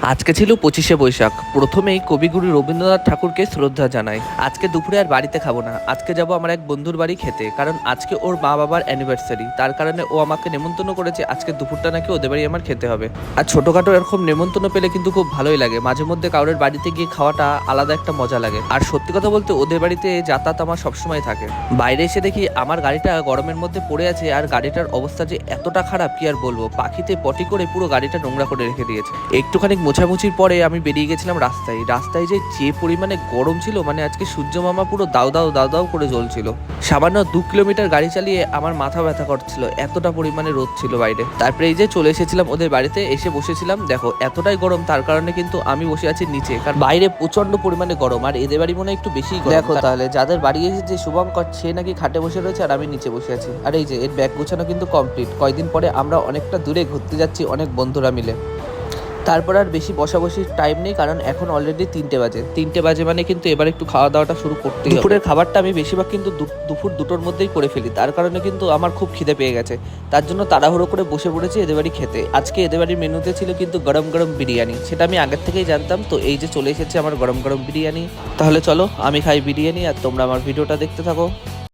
আজকে ছিল 25শে বৈশাখ। প্রথমেই কবিগুরু রবীন্দ্রনাথ ঠাকুরকে শ্রদ্ধা জানাই। আজকে দুপুরে আর বাড়িতে খাবো না, আজকে যাব আমার এক বন্ধুর বাড়ি খেতে, কারণ আজকে ওর মা বাবার অ্যানিভার্সারি। তার কারণে ও আমাকে নেমন্তন্ন করেছে, আজকে দুপুরটা নাকি ওদের বাড়ি আমার খেতে হবে। আর ছোটখাটো এরকম নেমন্তন্ন পেলে কিন্তু খুব ভালোই লাগে, মাঝে মধ্যে কারোর বাড়িতে গিয়ে খাওয়াটা আলাদা একটা মজা লাগে। আর সত্যি কথা বলতে ওদের বাড়িতে যাতায়াত আমার সবসময় থাকে। বাইরে এসে দেখি আমার গাড়িটা গরমের মধ্যে পড়ে আছে, আর গাড়িটার অবস্থা যে এতটা খারাপ কি আর বলবো, পাখিতে পটি করে পুরো গাড়িটা নোংরা করে রেখে দিয়েছে। একটুখানি মোছামুছির পরে আমি বেরিয়ে গেছিলাম রাস্তায় যে পরিমাণে গরম ছিল, মানে আজকে সূর্য মামা পুরো দাউ দাউ দাউ দাউ করে জ্বলছিল। সামান্য 2 কিলোমিটার গাড়ি চালিয়ে আমার মাথা ব্যথা করছিল, এতটা পরিমাণে রোদ ছিল বাইরে। তারপরে এই যে চলে এসেছিলাম ওদের বাড়িতে, এসে বসেছিলাম। দেখো এতটাই গরম, তার কারণে কিন্তু আমি বসে আছি নিচে, কারণ বাইরে প্রচন্ড পরিমাণে গরম, আর এদের বাড়ি মনে হয় একটু বেশি গরম। দেখো তাহলে যাদের বাড়ি এসেছে শুভঙ্কর, সে নাকি খাটে বসে রয়েছে আর আমি নিচে বসে আছি। আর এই যে এর ব্যাগ গোছানো কিন্তু কমপ্লিট। কয়দিন পরে আমরা অনেকটা দূরে ঘুরতে যাচ্ছি অনেক বন্ধুরা মিলে। তারপর আর বেশি বসাবসির টাইম নেই, কারণ এখন অলরেডি 3টে বাজে মানে কিন্তু এবার একটু খাওয়া দাওয়াটা শুরু করতে হবে। দুপুরের খাবারটা আমি বেশিরভাগ কিন্তু দুপুর 2টোর মধ্যেই করে ফেলি, তার কারণে কিন্তু আমার খুব খিদে পেয়ে গেছে। তার জন্য তাড়াহুড়ো করে বসে পড়েছি এদের বাড়ি খেতে। আজকে এদের বাড়ির মেনুতে ছিল কিন্তু গরম গরম বিরিয়ানি, সেটা আমি আগের থেকেই জানতাম। তো এই যে চলে এসেছে আমার গরম গরম বিরিয়ানি। তাহলে চলো আমি খাই বিরিয়ানি আর তোমরা আমার ভিডিওটা দেখতে থাকো।